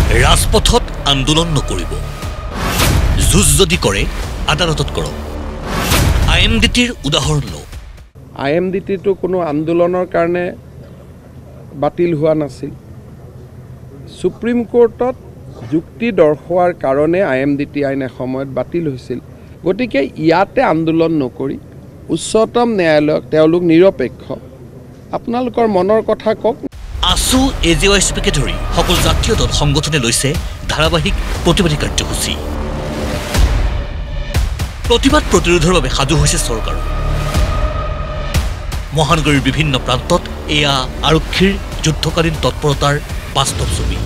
ৰাজপথত আন্দোলন নকৰিব, যুঁজ যদি কৰে আদালতত কৰক। IMDTৰ উদাহৰণ লওক। IMDTটো কোনো আন্দোলনৰ কাৰণে বাতিল হোৱা নাছিল। সুপ্ৰিম কোৰ্টত যুক্তি দৰ্শোৱাৰ কাৰণে IMDT আইন এসময়ত বাতিল হৈছিল। গতিকে ইয়াতে আন্দোলন নকৰি উচ্চতম ন্যায়ালয়ক তেওঁলোক নিৰপেক্ষ, আপোনালোকৰ মনৰ কথা কওক। ASU AJYSPকে ধৰি সকলো জাতীয় দল সংগঠনে লৈছে ধাৰাবাহিক প্ৰতিবাদী কাৰ্যসূচী। প্ৰতিবাদ প্ৰতিৰোধৰ বাবে সাজু হৈছে চৰকাৰ। মহানগৰীৰ বিভিন্ন প্ৰান্তত এয়া আৰক্ষীৰ যুদ্ধকালীন তৎপৰতাৰ বাস্তৱ ছবি।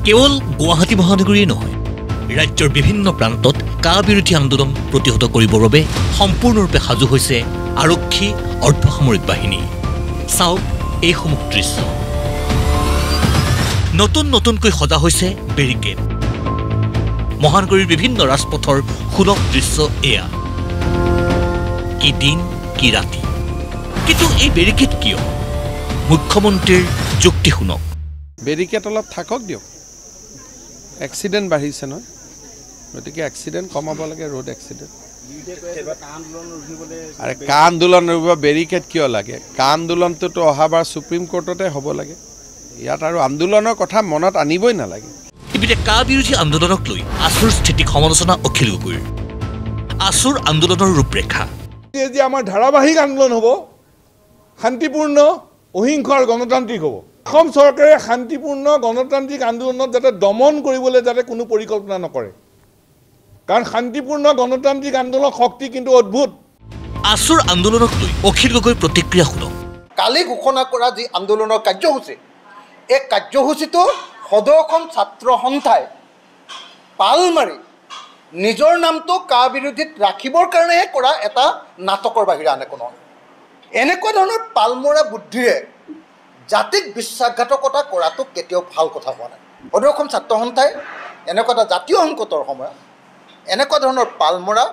কেৱল গুৱাহাটী মহানগৰীয়ে নহয়, ৰাজ্যৰ বিভিন্ন প্ৰান্তত কা বিৰোধী আন্দোলন প্ৰতিহত কৰিবৰ বাবে সম্পূৰ্ণৰূপে সাজু হৈছে আৰক্ষী অৰ্ধসামৰিক বাহিনী। চাওক এইসমূহ দৃশ্য। নতুনকৈ সজা হৈছে বেৰিকেড। মহানগৰীৰ বিভিন্ন ৰাজপথৰ সুলভ দৃশ্য এয়া। কি দিন কি ৰাতি। কিন্তু এই বেৰিকেড কিয়? মুখ্যমন্ত্ৰীৰ যুক্তি শুনক। বেৰিকেড অলপ থাকক দিয়ক, এক্সিডেণ্ট বাঢ়িছে নহয়, গতিকে এক্সিডেণ্ট কমাব লাগে, ৰোড এক্সিডেণ্ট। আৰে কা আন্দোলন বেৰিকেড কিয় লাগে? কা আন্দোলনটোতো অহাবাৰ সুপ্ৰিম কোৰ্টতে হ'ব লাগে। ইয়াত আৰু আন্দোলনৰ কথা মনত আনিবই নালাগে। ইপিনে কা বিৰোধী আন্দোলনক লৈ ASUৰ স্থিতিক সমালোচনা অখিল গগৈৰ। ASUৰ আন্দোলনৰ ৰূপৰেখা। যে আমাৰ ধাৰাবাহিক আন্দোলন হ'ব, শান্তিপূৰ্ণ অহিংস আৰু গণতান্ত্ৰিক হ'ব। অসম চৰকাৰে শান্তিপূৰ্ণ গণতান্ত্ৰিক আন্দোলনত যাতে দমন কৰিবলৈ যাতে কোনো পৰিকল্পনা নকৰে, কাৰণ শান্তিপূৰ্ণ গণতান্ত্ৰিক আন্দোলনৰ শক্তি কিন্তু অদ্ভুত। ASUৰ আন্দোলনক লৈ অখিল গগৈৰ প্ৰতিক্ৰিয়া শুনক। কালি ঘোষণা কৰা যি আন্দোলনৰ কাৰ্যসূচী, এই কাৰ্যসূচীটো সদৌ অসম ছাত্ৰ সন্থাই পাল মাৰি নিজৰ নামটো কা বিৰোধীত ৰাখিবৰ কাৰণেহে কৰা এটা নাটকৰ বাহিৰে আন একো নহয়। এনেকুৱা ধৰণৰ পালমৰা বুদ্ধিৰে জাতিক বিশ্বাসঘাতকতা কৰাটো কেতিয়াও ভাল কথা হোৱা নাই। সদৌ অসম ছাত্ৰ সন্থাই এনেকুৱা এটা জাতীয় সংকটৰ সময়ত এনেকুৱা ধৰণৰ পালমৰা,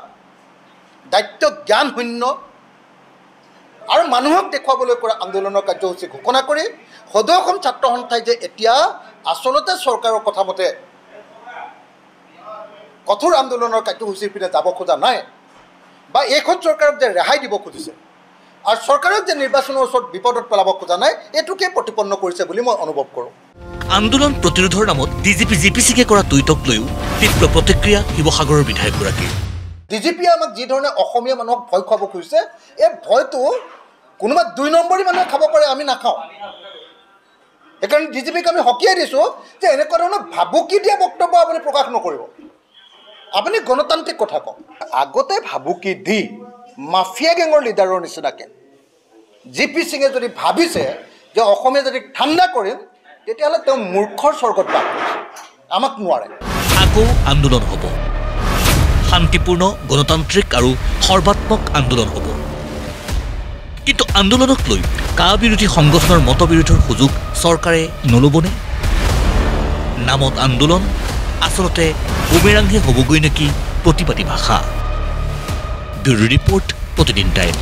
দায়িত্ব জ্ঞানশূন্য আৰু মানুহক দেখুৱাবলৈ কৰা আন্দোলনৰ কাৰ্যসূচী ঘোষণা কৰি সদৌ অসম ছাত্ৰ সন্থাই যে এতিয়া আচলতে চৰকাৰৰ কথা মতে কঠোৰ আন্দোলনৰ কাৰ্যসূচীৰ পিনে যাব খোজা নাই, বা এইখন চৰকাৰক যে ৰেহাই দিব খুজিছে আৰু চৰকাৰক যে নিৰ্বাচনৰ ওচৰত বিপদত পেলাব খোজা নাই, এইটোকে প্ৰতিপন্ন কৰিছে বুলি মই অনুভৱ কৰোঁ। আন্দোলন প্ৰতিৰোধৰ নামত DGP JPCকে কৰা টুইটক লৈও তীব্ৰ প্ৰতিক্ৰিয়া শিৱসাগৰৰ বিধায়কগৰাকীৰ। DGPয়ে আমাক যি ধৰণে অসমীয়া মানুহক ভয় খুৱাব খুজিছে, এই ভয়টো কোনোবা 2 নম্বৰী মানুহে খাব পাৰে, আমি নাখাওঁ। সেইকাৰণে DGPক আমি সকীয়াই দিছোঁ যে এনেকুৱা ধৰণৰ ভাবুকি দিয়া বক্তব্য আপুনি প্ৰকাশ নকৰিব, আপুনি গণতান্ত্ৰিক কথা কওক। আগতে ভাবুকি দি মাফিয়া গেঙৰ লিডাৰৰ নিচিনাকৈ GP সিঙে যদি ভাবিছে যে অসমীয়া যদি ঠাণ্ডা কৰিম, তেতিয়াহ'লে তেওঁ মূৰ্খৰ স্বৰ্গত বাস কৰিছে, আমাক নোৱাৰে। আকৌ আন্দোলন হ'ব, শান্তিপূৰ্ণ গণতান্ত্ৰিক আৰু সৰ্বাত্মক আন্দোলন হ'ব। কিন্তু আন্দোলনক লৈ কা বিৰোধী সংগঠনৰ মতবিৰোধৰ সুযোগ চৰকাৰে নল'বনে? নামত আন্দোলন, আচলতে বুমেৰাংহে হ'বগৈ নেকি প্ৰতিবাদী ভাষা? ব্যুৰো ৰিপৰ্ট, প্ৰতিদিন টাইম।